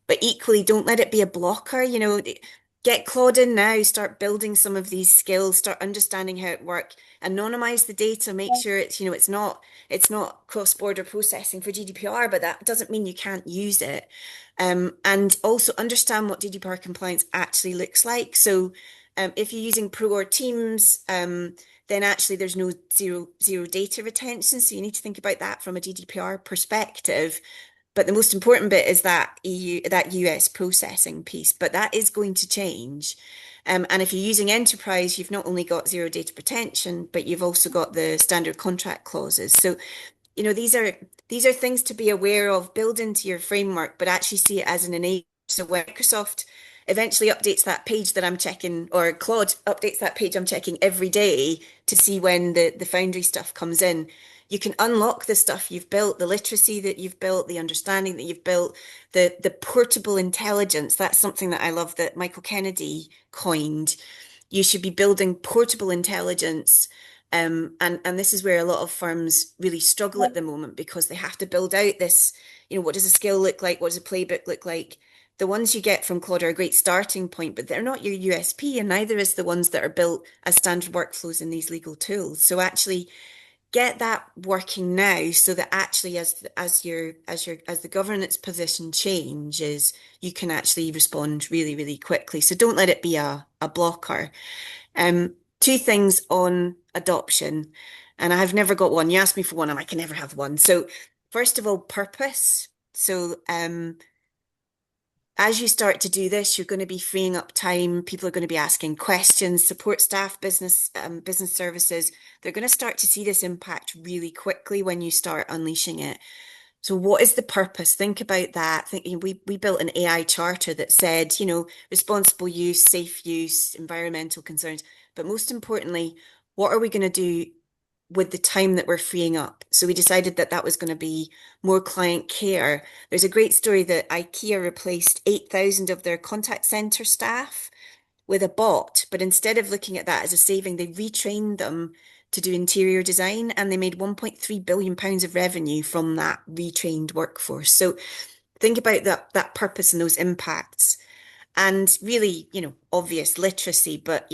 but equally don't let it be a blocker. Get Claude in now, start building some of these skills, start understanding how it works, anonymize the data, make sure it's, it's not cross-border processing for GDPR, but that doesn't mean you can't use it. And also understand what GDPR compliance actually looks like. So if you're using Pro or Teams, then actually there's no zero data retention. So you need to think about that from a GDPR perspective. But the most important bit is that that US processing piece, but that is going to change. And if you're using enterprise, you've not only got zero data retention, but you've also got the standard contract clauses. So, these are things to be aware of, build into your framework, but actually see it as an enabler. So when Microsoft eventually updates that page that I'm checking, or Claude updates that page I'm checking every day to see when the Foundry stuff comes in, you can unlock the stuff you've built, the literacy that you've built, the understanding that you've built, the portable intelligence. That's something that I love that Michael Kennedy coined. You should be building portable intelligence. And this is where a lot of firms really struggle at the moment because they have to build out this, what does a skill look like? What does a playbook look like? The ones you get from Claude are a great starting point, but they're not your USP, and neither is the ones that are built as standard workflows in these legal tools. So actually get that working now so that actually as the governance position changes, you can actually respond really, really quickly. So don't let it be a blocker. Two things on adoption, and I've never got one. You asked me for one, and I can never have one. So first of all, purpose. So as you start to do this, you're going to be freeing up time. People are going to be asking questions. Support staff, business services, they're going to start to see this impact really quickly when you start unleashing it. So what is the purpose? Think about that. We built an AI charter that said, responsible use, safe use, environmental concerns, but most importantly, what are we going to do with the time that we're freeing up? So we decided that that was going to be more client care. There's a great story that IKEA replaced 8,000 of their contact center staff with a bot, but instead of looking at that as a saving, they retrained them to do interior design, and they made 1.3 billion pounds of revenue from that retrained workforce. So think about that purpose and those impacts. And really, obvious literacy, but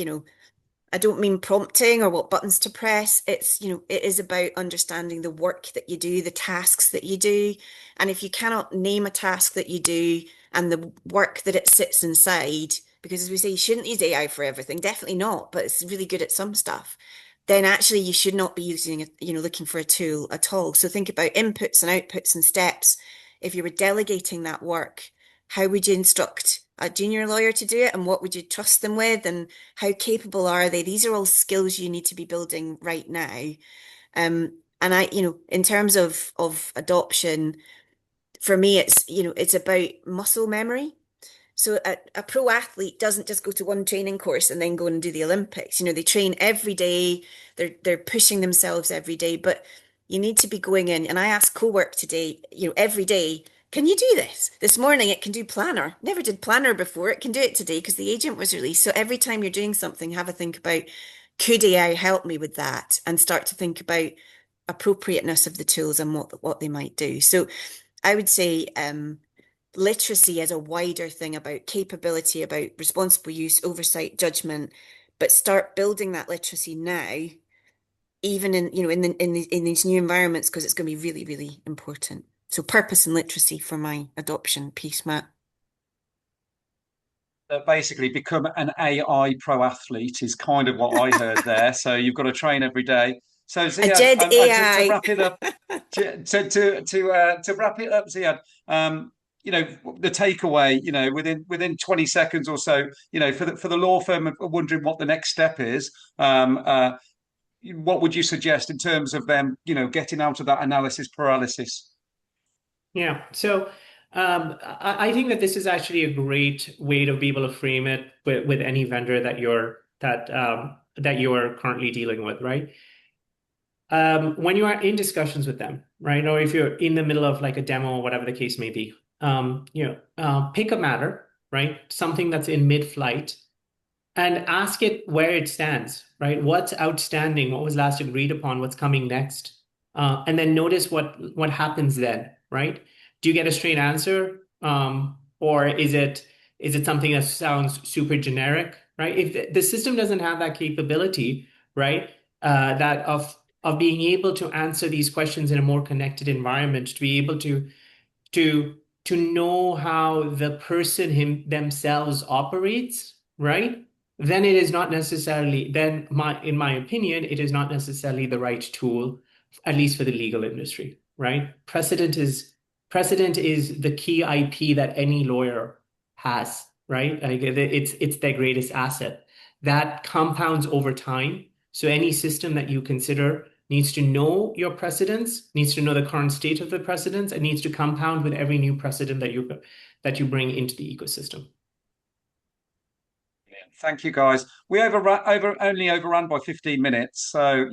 I don't mean prompting or what buttons to press. It is about understanding the work that you do, the tasks that you do. And if you cannot name a task that you do and the work that it sits inside, because as we say, you shouldn't use AI for everything, definitely not, but it's really good at some stuff, then actually you should not be using it, looking for a tool at all. So think about inputs and outputs and steps. If you were delegating that work, how would you instruct a junior lawyer to do it, and what would you trust them with, and how capable are they? These are all skills you need to be building right now. And in terms of adoption, for me, it's about muscle memory. So a pro athlete doesn't just go to one training course and then go and do the Olympics. They train every day. They're pushing themselves every day, but you need to be going in. And I ask co-work today, every day, can you do this? This morning it can do planner. Never did planner before. It can do it today because the agent was released. So every time you're doing something, have a think about, could AI help me with that? And start to think about appropriateness of the tools and what they might do. So I would say literacy is a wider thing about capability, about responsible use, oversight, judgment, but start building that literacy now, even in these new environments, because it's going to be really, really important. So purpose and literacy for my adoption piece, Matt. Basically, become an AI pro athlete is kind of what I heard there. So you've got to train every day. So A Ziad, Jed to AI. wrap it up, to wrap it up, Ziad, the takeaway, within 20 seconds or so, for the law firm are wondering what the next step is. What would you suggest in terms of them, getting out of that analysis paralysis? Yeah. So I think that this is actually a great way to be able to frame it with any vendor that you're currently dealing with, right? When you are in discussions with them, right, or if you're in the middle of like a demo or whatever the case may be, pick a matter, right, something that's in mid-flight, and ask it where it stands, right? What's outstanding? What was last agreed upon? What's coming next? And then notice what happens then, right? Do you get a straight answer, or is it Is it something that sounds super generic, right? If the system doesn't have that capability, right, that of being able to answer these questions in a more connected environment, to be able to to know how the person themselves operates, right? Then it is not necessarily, then in my opinion, it is not necessarily the right tool, at least for the legal industry, right? Precedent is the key IP that any lawyer has, right? Like it's their greatest asset. That compounds over time. So any system that you consider needs to know your precedents, needs to know the current state of the precedents, and needs to compound with every new precedent that you bring into the ecosystem. Thank you, guys. We only overran by 15 minutes, so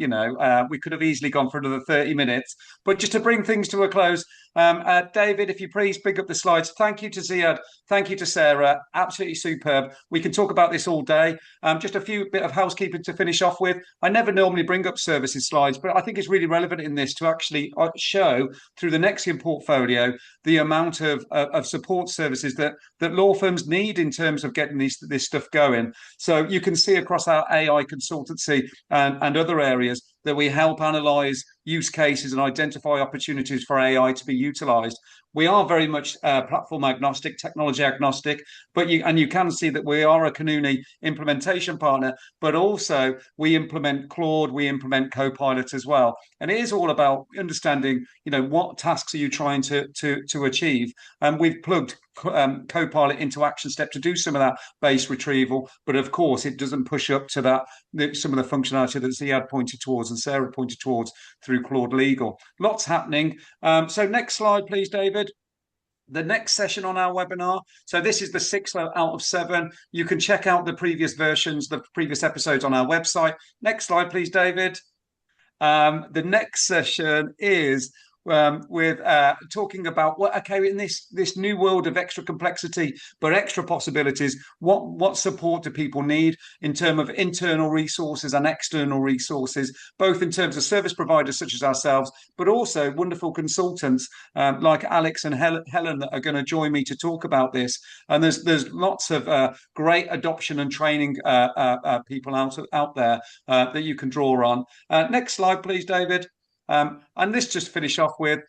we could have easily gone for another 30 minutes. But just to bring things to a close, David, if you please pick up the slides. Thank you to Ziad. Thank you to Sarah. Absolutely superb. We can talk about this all day. Just a few bit of housekeeping to finish off with. I never normally bring up services slides, but I think it's really relevant in this to actually show through the Nexium portfolio the amount of support services that law firms need in terms of getting this stuff going. So you can see across our AI consultancy and other areas that we help analyze use cases and identify opportunities for AI to be utilized. We are very much platform agnostic, technology agnostic, but you can see that we are a Kanuni implementation partner, but also we implement Claude, we implement Copilot as well. And it is all about understanding, what tasks are you trying to achieve? And we've plugged Copilot into Action Step to do some of that base retrieval, but of course it doesn't push up to some of the functionality that Ziad pointed towards and Sarah pointed towards through Claude Legal. Lots happening. So next slide, please, David. The next session on our webinar. So this is the 6th out of 7. You can check out the previous versions, the previous episodes on our website. Next slide, please, David. The next session is with talking about in this new world of extra complexity but extra possibilities, what support do people need in terms of internal resources and external resources, both in terms of service providers such as ourselves, but also wonderful consultants like Alex and Helen that are going to join me to talk about this. And there's lots of great adoption and training people out there that you can draw on. Next slide, please, David. And this just finish off with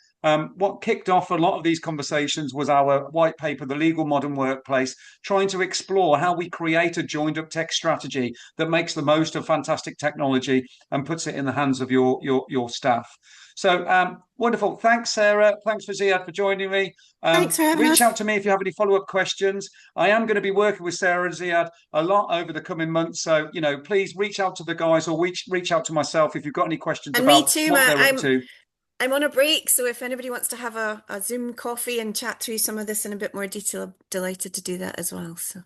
what kicked off a lot of these conversations was our white paper, The Legal Modern Workplace, trying to explore how we create a joined up tech strategy that makes the most of fantastic technology and puts it in the hands of your staff. So wonderful. Thanks, Sarah. Thanks for Ziad for joining me. Thanks for having us. Reach out to me if you have any follow-up questions. I am going to be working with Sarah and Ziad a lot over the coming months. So, please reach out to the guys or reach out to myself if you've got any questions And about me too, what Matt. they're up to. I'm on a break, so if anybody wants to have a Zoom coffee and chat through some of this in a bit more detail, I'm delighted to do that as well. So,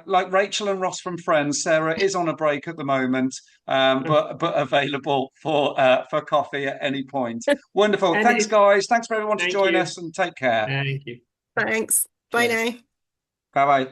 like Rachel and Ross from Friends, Sarah is on a break at the moment, but available for coffee at any point. Wonderful. Thanks, guys. Thanks for everyone to join us, and take care. Thank you. Thanks. Bye now. Bye bye.